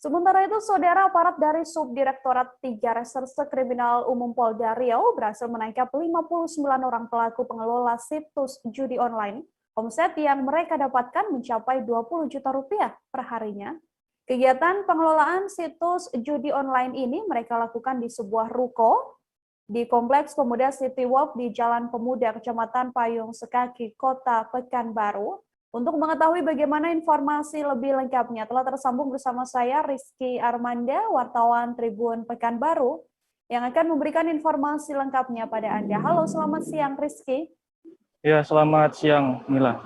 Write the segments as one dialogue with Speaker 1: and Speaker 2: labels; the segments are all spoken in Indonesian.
Speaker 1: Sementara itu, saudara aparat dari Subdirektorat 3 Reserse Kriminal Umum Polda Riau berhasil menangkap 59 orang pelaku pengelola situs judi online. Omset yang mereka dapatkan mencapai 20 juta rupiah per harinya. Kegiatan pengelolaan situs judi online ini mereka lakukan di sebuah ruko di Kompleks Pemuda City Walk di Jalan Pemuda, Kecamatan Payung Sekaki, Kota Pekanbaru. Untuk mengetahui bagaimana informasi lebih lengkapnya, telah tersambung bersama saya Rizky Armanda, wartawan Tribun Pekanbaru, yang akan memberikan informasi lengkapnya pada Anda. Halo, selamat siang Rizky.
Speaker 2: Ya, selamat siang Mila.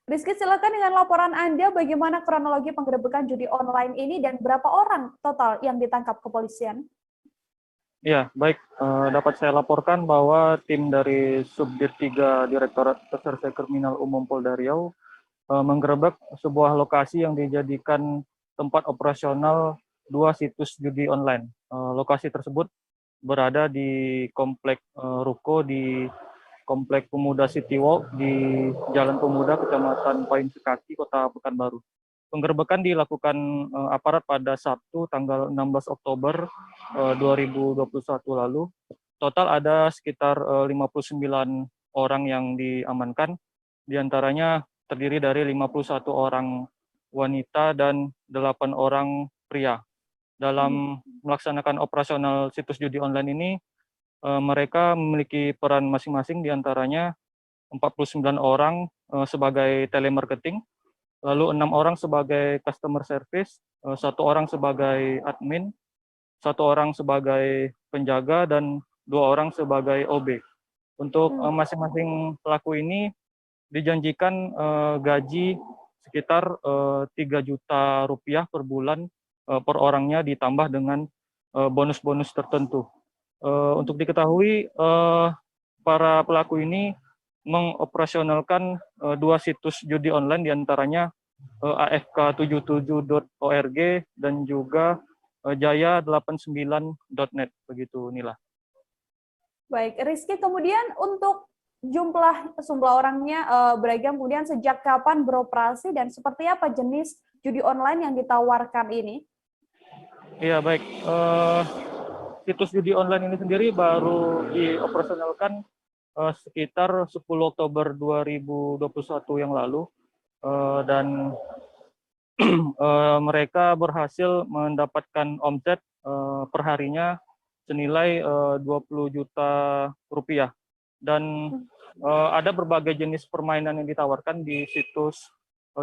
Speaker 1: Rizky, silakan dengan laporan Anda bagaimana kronologi penggerebekan judi online ini dan berapa orang total yang ditangkap kepolisian?
Speaker 2: Ya, baik. Dapat saya laporkan bahwa tim dari Subdir 3 Direktorat Reserse Kriminal Umum Polda Riau menggerebek sebuah lokasi yang dijadikan tempat operasional 2 situs judi online. Lokasi tersebut berada di komplek ruko di Komplek Pemuda City Walk di Jalan Pemuda, Kecamatan Payung Sekaki, Kota Pekanbaru. Penggerebekan dilakukan aparat pada Sabtu tanggal 16 Oktober 2021 lalu. Total ada sekitar 59 orang yang diamankan, diantaranya terdiri dari 51 orang wanita dan 8 orang pria. Dalam melaksanakan operasional situs judi online ini, mereka memiliki peran masing-masing, diantaranya 49 orang sebagai telemarketing, lalu 6 orang sebagai customer service, 1 orang sebagai admin, 1 orang sebagai penjaga, dan 2 orang sebagai OB. Untuk masing-masing pelaku ini dijanjikan gaji sekitar 3 juta rupiah per bulan per orangnya, ditambah dengan bonus-bonus tertentu. Untuk diketahui, para pelaku ini mengoperasionalkan 2 situs judi online, diantaranya afk77.org dan juga jaya89.net, begitu Nila.
Speaker 1: Baik, Rizky, kemudian untuk jumlah orangnya beragam, kemudian sejak kapan beroperasi dan seperti apa jenis judi online yang ditawarkan ini?
Speaker 2: Iya, baik. Situs judi online ini sendiri baru dioperasionalkan sekitar 10 Oktober 2021 yang lalu, dan mereka berhasil mendapatkan omset perharinya senilai 20 juta rupiah. Dan ada berbagai jenis permainan yang ditawarkan di situs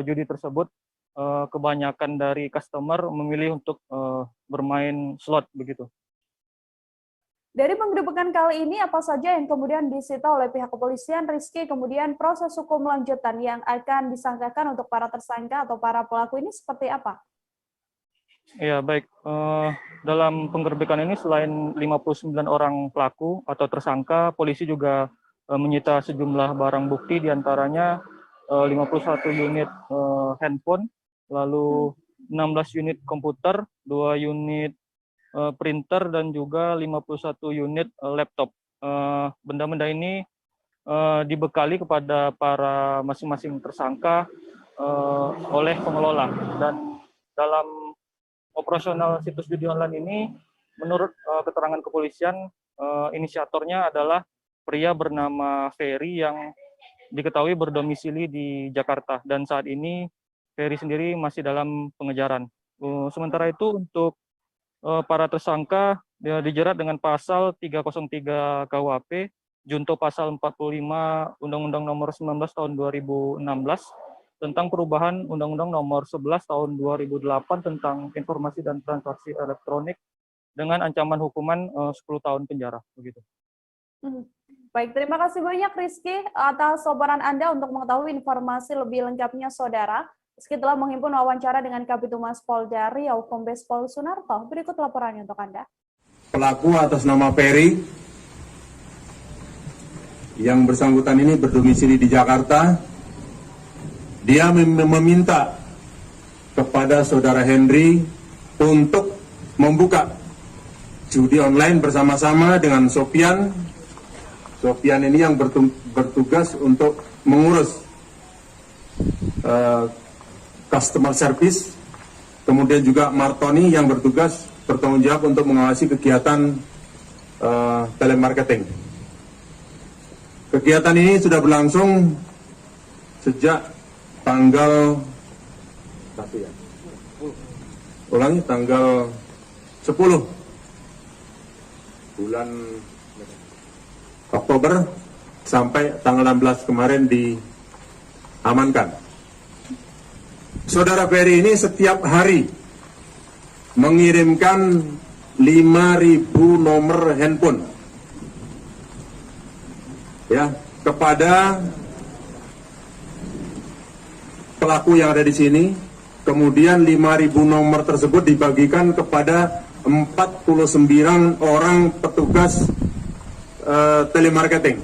Speaker 2: judi tersebut. Kebanyakan dari customer memilih untuk bermain slot, begitu.
Speaker 1: Dari penggerebekan kali ini, apa saja yang kemudian disita oleh pihak kepolisian, Rizky? Kemudian proses hukum lanjutan yang akan disangkakan untuk para tersangka atau para pelaku ini seperti apa?
Speaker 2: Ya, baik. Dalam penggerebekan ini selain 59 orang pelaku atau tersangka, polisi juga menyita sejumlah barang bukti, diantaranya 51 unit handphone, lalu 16 unit komputer, 2 unit printer, dan juga 51 unit laptop. Benda-benda ini dibekali kepada para masing-masing tersangka oleh pengelola. Dan dalam operasional situs judi online ini, menurut keterangan kepolisian, inisiatornya adalah pria bernama Ferry yang diketahui berdomisili di Jakarta, dan saat ini Ferry sendiri masih dalam pengejaran. Sementara itu untuk para tersangka dijerat dengan pasal 303 KUHP, junto pasal 45 Undang-Undang Nomor 19 Tahun 2016 tentang perubahan Undang-Undang Nomor 11 Tahun 2008 tentang informasi dan transaksi elektronik, dengan ancaman hukuman 10 tahun penjara, begitu.
Speaker 1: Baik, terima kasih banyak Rizky atas laporan Anda. Untuk mengetahui informasi lebih lengkapnya, saudara, Rizky telah menghimpun wawancara dengan Kabitumas Polda Riau, Kombes Pol Sunarto. Berikut laporannya untuk Anda.
Speaker 3: Pelaku atas nama Ferry, yang bersangkutan ini berdomisili di Jakarta, dia meminta kepada saudara Henry untuk membuka judi online bersama-sama dengan Sofian. Sofian ini yang bertugas untuk mengurus customer service, kemudian juga Martoni yang bertugas bertanggung jawab untuk mengawasi kegiatan telemarketing. Kegiatan ini sudah berlangsung sejak tanggal 10 bulan Oktober sampai tanggal 16 kemarin diamankan. Saudara Ferry ini setiap hari mengirimkan 5.000 nomor handphone ya kepada pelaku yang ada di sini. Kemudian 5.000 nomor tersebut dibagikan kepada 49 orang petugas telemarketing.